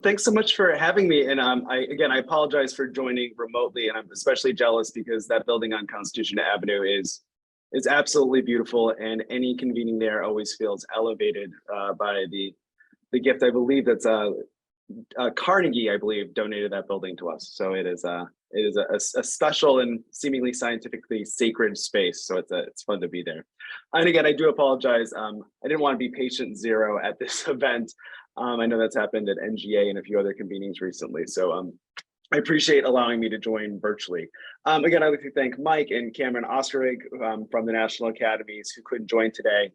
Thanks so much for having me. And I apologize for joining remotely, and I'm especially jealous because that building on Constitution Avenue is absolutely beautiful, and any convening there always feels elevated by the gift. I believe that's Carnegie, I believe, donated that building to us. So it is a special and seemingly scientifically sacred space. So it's fun to be there. And again, I do apologize. I didn't want to be patient zero at this event. I know that's happened at NGA and a few other convenings recently. So I appreciate allowing me to join virtually. Again, I'd like to thank Mike and Cameron Osterrig from the National Academies who couldn't join today.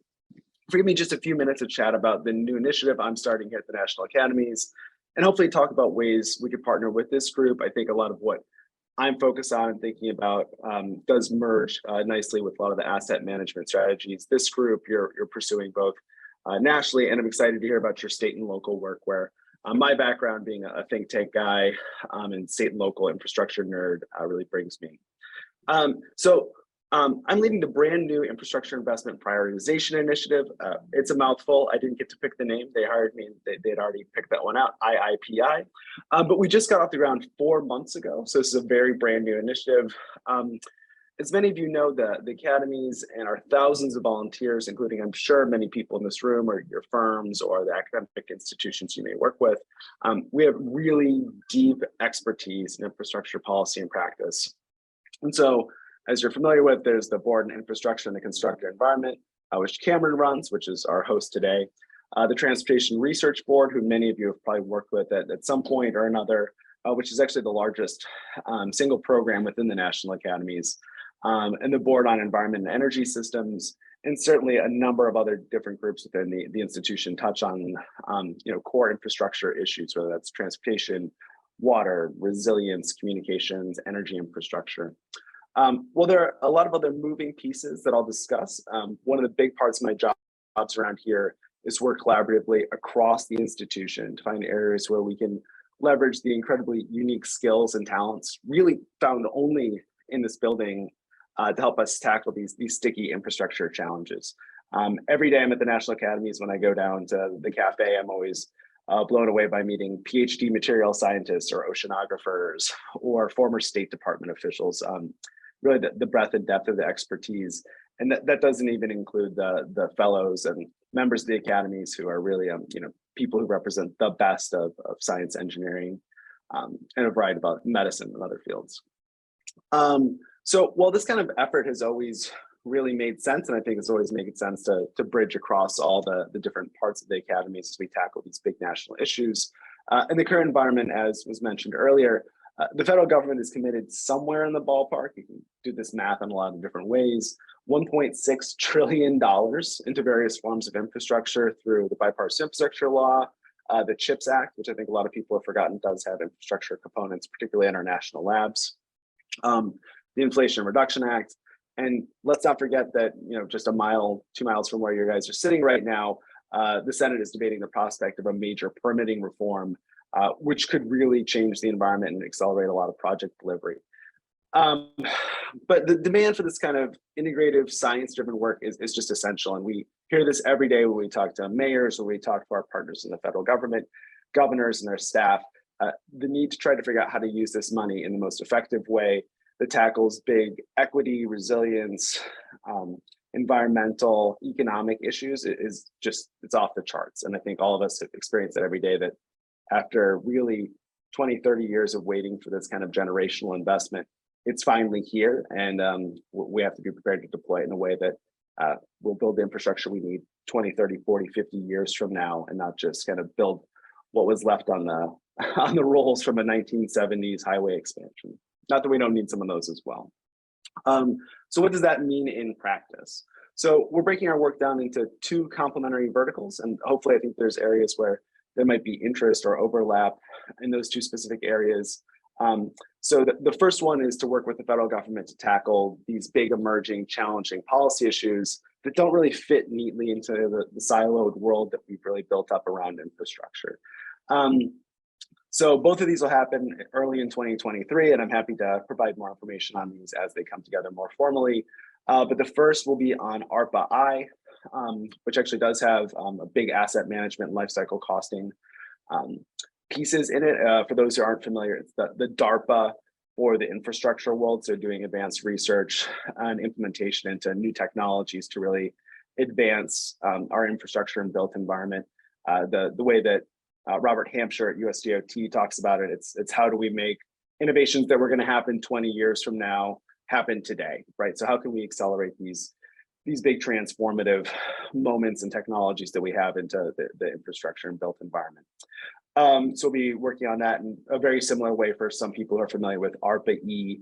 For giving me just a few minutes to chat about the new initiative I'm starting here at the National Academies, and hopefully talk about ways we could partner with this group. I think a lot of what I'm focused on and thinking about does merge nicely with a lot of the asset management strategies. This group you're pursuing both nationally, and I'm excited to hear about your state and local work, where my background being a think tank guy and state and local infrastructure nerd really brings me. I'm leading the brand new Infrastructure Investment Prioritization Initiative. It's a mouthful. I didn't get to pick the name. They hired me. They'd already picked that one out, IIPI. But we just got off the ground 4 months ago. So this is a very brand new initiative. As many of you know, the Academies and our thousands of volunteers, including I'm sure many people in this room or your firms or the academic institutions you may work with, we have really deep expertise in infrastructure policy and practice. And so, as you're familiar with, there's the Board on Infrastructure and the Constructed Environment, which Cameron runs, which is our host today. The Transportation Research Board, who many of you have probably worked with at some point or another, which is actually the largest single program within the National Academies. And the Board on Environment and Energy Systems, and certainly a number of other different groups within the institution touch on core infrastructure issues, whether that's transportation, water, resilience, communications, energy infrastructure. Well, there are a lot of other moving pieces that I'll discuss. One of the big parts of my jobs around here is work collaboratively across the institution to find areas where we can leverage the incredibly unique skills and talents really found only in this building to help us tackle these sticky infrastructure challenges. Every day I'm at the National Academies. When I go down to the cafe, I'm always blown away by meeting PhD material scientists or oceanographers or former State Department officials. Really the breadth and depth of the expertise. And that doesn't even include the fellows and members of the academies who are really people who represent the best of science, engineering, and a variety of medicine and other fields. So while this kind of effort has always really made sense, and I think it's always making sense to bridge across all the different parts of the academies as we tackle these big national issues, in the current environment, as was mentioned earlier, the federal government is committed somewhere in the ballpark. You can do this math in a lot of different ways. $1.6 trillion into various forms of infrastructure through the bipartisan infrastructure law, the CHIPS Act, which I think a lot of people have forgotten does have infrastructure components, particularly in our national labs, the Inflation Reduction Act. And let's not forget that, just 2 miles from where you guys are sitting right now, the Senate is debating the prospect of a major permitting reform, which could really change the environment and accelerate a lot of project delivery. But the demand for this kind of integrative science-driven work is just essential. And we hear this every day when we talk to mayors, when we talk to our partners in the federal government, governors and their staff, the need to try to figure out how to use this money in the most effective way that tackles big equity, resilience, environmental, economic issues it's off the charts. And I think all of us experience it every day, that after really 20, 30 years of waiting for this kind of generational investment, it's finally here. And we have to be prepared to deploy it in a way that will build the infrastructure we need 20, 30, 40, 50 years from now, and not just kind of build what was left on the rolls from a 1970s highway expansion. Not that we don't need some of those as well. So what does that mean in practice? So we're breaking our work down into 2 complementary verticals, and hopefully I think there's areas where there might be interest or overlap in those 2 specific areas. So the first one is to work with the federal government to tackle these big, emerging, challenging policy issues that don't really fit neatly into the siloed world that we've really built up around infrastructure. So both of these will happen early in 2023, and I'm happy to provide more information on these as they come together more formally. But the first will be on ARPA-I, which actually does have a big asset management and lifecycle costing pieces in it. For those who aren't familiar, it's the DARPA for the infrastructure world. So doing advanced research and implementation into new technologies to really advance our infrastructure and built environment. The way that Robert Hampshire at USDOT talks about it, it's how do we make innovations that were going to happen 20 years from now happen today, right? So how can we accelerate these big transformative moments and technologies that we have into the infrastructure and built environment? So we'll be working on that in a very similar way for some people who are familiar with ARPA-E,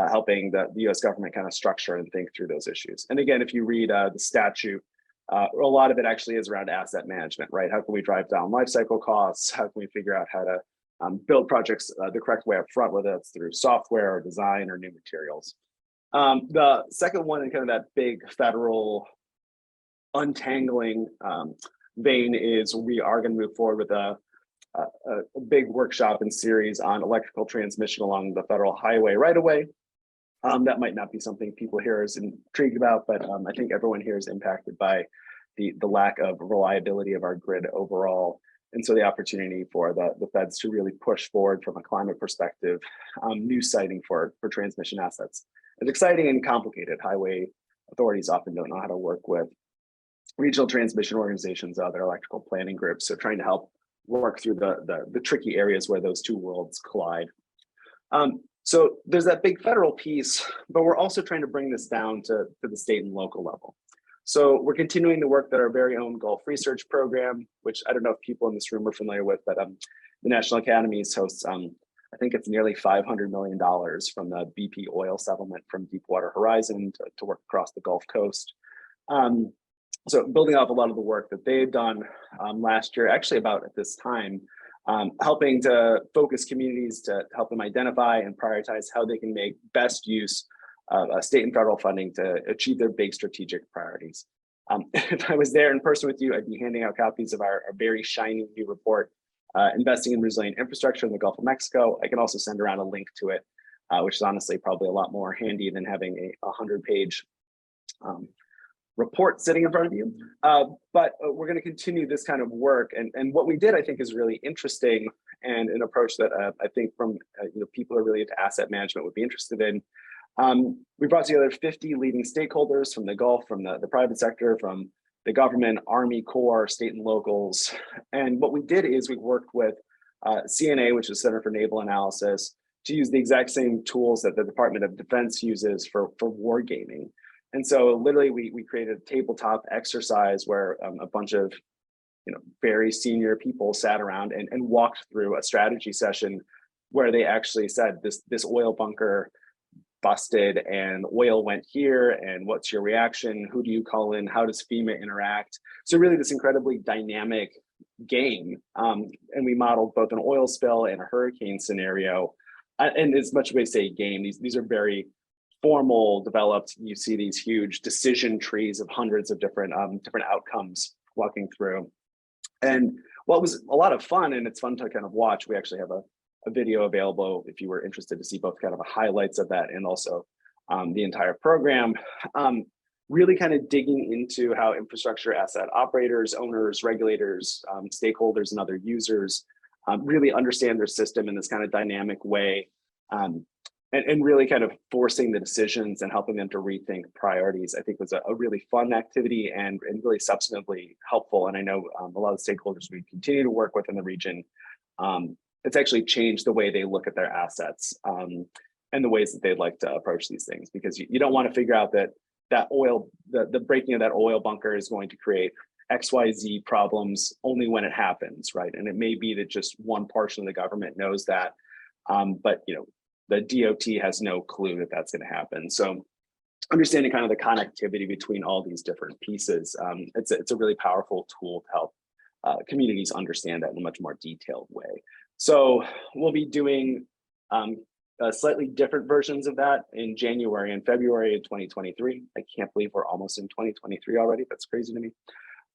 helping the US government kind of structure and think through those issues. And again, if you read the statute, a lot of it actually is around asset management, right? How can we drive down life cycle costs? How can we figure out how to build projects the correct way up front, whether that's through software or design or new materials. The second one in kind of that big federal untangling vein is we are going to move forward with a big workshop and series on electrical transmission along the federal highway right away. That might not be something people here is intrigued about, but I think everyone here is impacted by the lack of reliability of our grid overall. And so the opportunity for the feds to really push forward from a climate perspective, new siting for transmission assets. It's exciting and complicated. Highway authorities often don't know how to work with regional transmission organizations, other electrical planning groups. So trying to help work through the tricky areas where those two worlds collide. So there's that big federal piece, but we're also trying to bring this down to the state and local level. So we're continuing to work that our very own Gulf Research Program, which I don't know if people in this room are familiar with, but the National Academies hosts, I think it's nearly $500 million from the BP oil settlement from Deepwater Horizon to work across the Gulf Coast. So building off a lot of the work that they've done last year, actually about at this time, helping to focus communities to help them identify and prioritize how they can make best use of state and federal funding to achieve their big strategic priorities. If I was there in person with you, I'd be handing out copies of our very shiny new report, Investing in Resilient Infrastructure in the Gulf of Mexico. I can also send around a link to it, which is honestly probably a lot more handy than having a 100-page report sitting in front of you. But we're going to continue this kind of work. And what we did, I think, is really interesting and an approach that I think from people who are really into asset management would be interested in. We brought together 50 leading stakeholders from the Gulf, from the private sector, from the government, Army Corps, state and locals. And what we did is we worked with CNA, which is Center for Naval Analysis, to use the exact same tools that the Department of Defense uses for wargaming. And so literally we created a tabletop exercise where a bunch of very senior people sat around and walked through a strategy session where they actually said this oil bunker busted and oil went here, and what's your reaction? Who do you call in? How does FEMA interact? So really this incredibly dynamic game. And we modeled both an oil spill and a hurricane scenario. And as much as we say game, these are very formal, developed. You see these huge decision trees of hundreds of different outcomes walking through. And what was a lot of fun, and it's fun to kind of watch, we actually have a video available if you were interested to see both kind of highlights of that and also the entire program, really kind of digging into how infrastructure asset operators, owners, regulators, stakeholders, and other users really understand their system in this kind of dynamic way, and really kind of forcing the decisions and helping them to rethink priorities, I think was a really fun activity and really substantively helpful. And I know a lot of stakeholders we continue to work with in the region, it's actually changed the way they look at their assets and the ways that they'd like to approach these things, because you don't want to figure out that oil, the breaking of that oil bunker is going to create XYZ problems only when it happens, right? And it may be that just one portion of the government knows that, but the DOT has no clue that that's going to happen. So understanding kind of the connectivity between all these different pieces, it's a really powerful tool to help communities understand that in a much more detailed way. So we'll be doing slightly different versions of that in January and February of 2023. I can't believe we're almost in 2023 already. That's crazy to me.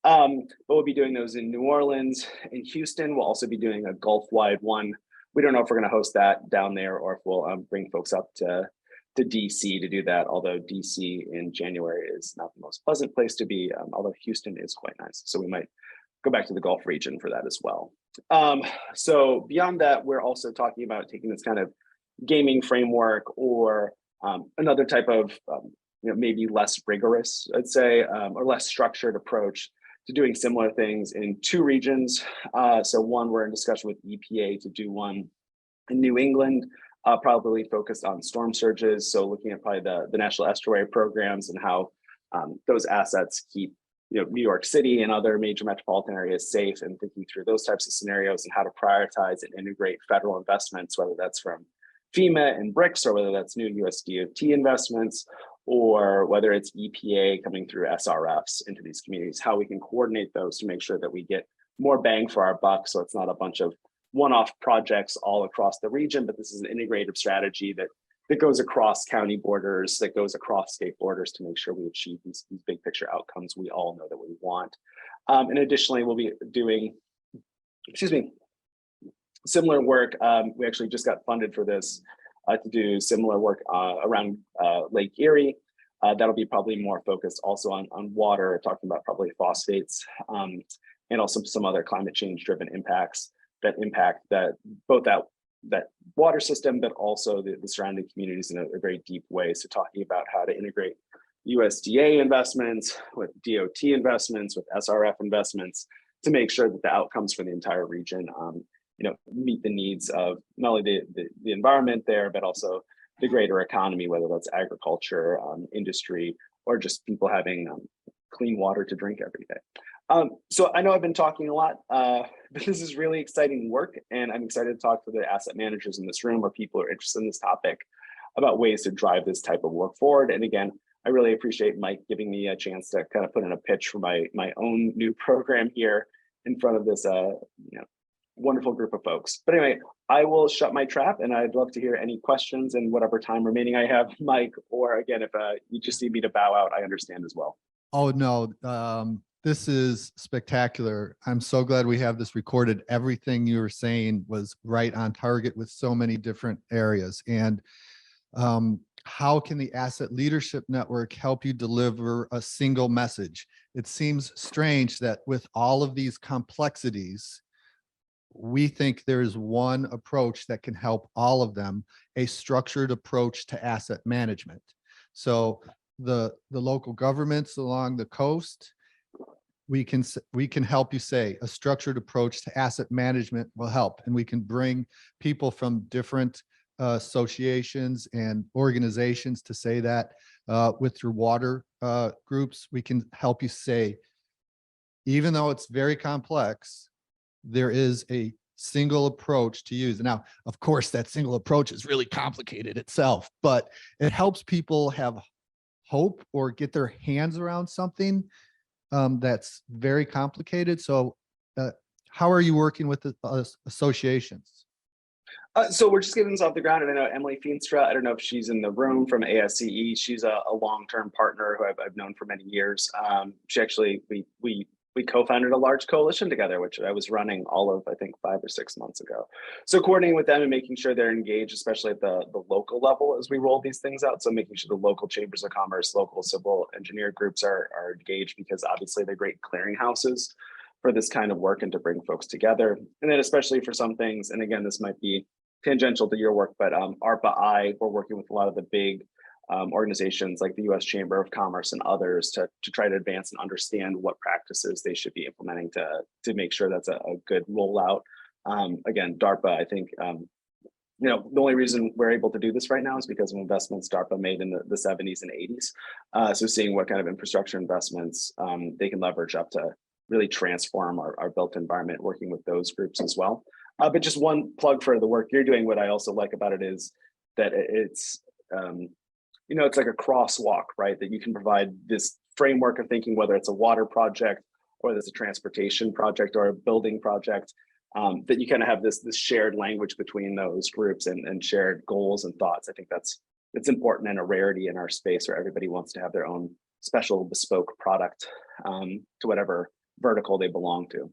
But we'll be doing those in New Orleans, in Houston. We'll also be doing a Gulf-wide one. We don't know if we're going to host that down there or if we'll bring folks up to DC to do that, although DC in January is not the most pleasant place to be, although Houston is quite nice. So we might go back to the Gulf region for that as well. So beyond that, we're also talking about taking this kind of gaming framework or another type of maybe less rigorous, I'd say, or less structured approach to doing similar things in two regions. So one, we're in discussion with EPA to do one in New England, probably focused on storm surges. So looking at probably the National Estuary programs and how those assets keep New York City and other major metropolitan areas safe, and thinking through those types of scenarios and how to prioritize and integrate federal investments, whether that's from FEMA and BRICS, or whether that's new US DOT investments, or whether it's EPA coming through SRFs into these communities, how we can coordinate those to make sure that we get more bang for our buck. So it's not a bunch of one-off projects all across the region, but this is an integrative strategy that goes across county borders, that goes across state borders to make sure we achieve these big picture outcomes we all know that we want. And additionally, we'll be doing, similar work. We actually just got funded for this to do similar work around Lake Erie. That'll be probably more focused also on water, talking about probably phosphates, and also some other climate change driven impacts that impact both that water system, but also the surrounding communities in a very deep way. So talking about how to integrate USDA investments with DOT investments, with SRF investments, to make sure that the outcomes for the entire region meet the needs of not only the environment there, but also the greater economy, whether that's agriculture, industry, or just people having clean water to drink every day. So I know I've been talking a lot, but this is really exciting work, and I'm excited to talk to the asset managers in this room or people who are interested in this topic about ways to drive this type of work forward. And again, I really appreciate Mike giving me a chance to kind of put in a pitch for my own new program here in front of this wonderful group of folks. But anyway, I will shut my trap, and I'd love to hear any questions in whatever time remaining I have, Mike, or again, if you just need me to bow out, I understand as well. Oh, no, this is spectacular. I'm so glad we have this recorded. Everything you were saying was right on target with so many different areas. And how can the Asset Leadership Network help you deliver a single message? It seems strange that with all of these complexities, we think there is one approach that can help all of them, a structured approach to asset management. So the local governments along the coast, we can help you say a structured approach to asset management will help, and we can bring people from different associations and organizations to say that. With your water groups, we can help you say, even though it's very complex, there is a single approach to use. Now, of course, that single approach is really complicated itself, but it helps people have hope or get their hands around something that's very complicated. So how are you working with the associations? So we're just getting this off the ground, and I know Emily Feenstra, I don't know if she's in the room, from ASCE. She's a long-term partner who I've known for many years. She actually, we co-founded a large coalition together, which I was running all of, I think, 5 or 6 months ago. So coordinating with them and making sure they're engaged, especially at the local level as we roll these things out. So making sure the local chambers of commerce, local civil engineer groups are engaged, because obviously they're great clearinghouses for this kind of work and to bring folks together. And then especially for some things, and again, this might be tangential to your work, but ARPA-I, we're working with a lot of the big organizations like the U.S. Chamber of Commerce and others to try to advance and understand what practices they should be implementing to make sure that's a good rollout. Again, DARPA, I think, the only reason we're able to do this right now is because of investments DARPA made in the 70s and 80s. So seeing what kind of infrastructure investments they can leverage up to really transform our built environment, working with those groups as well. But just one plug for the work you're doing. What I also like about it is that it's like a crosswalk, right? That you can provide this framework of thinking, whether it's a water project or there's a transportation project or a building project, that you kind of have this shared language between those groups and shared goals and thoughts. I think it's important and a rarity in our space where everybody wants to have their own special bespoke product to whatever vertical they belong to.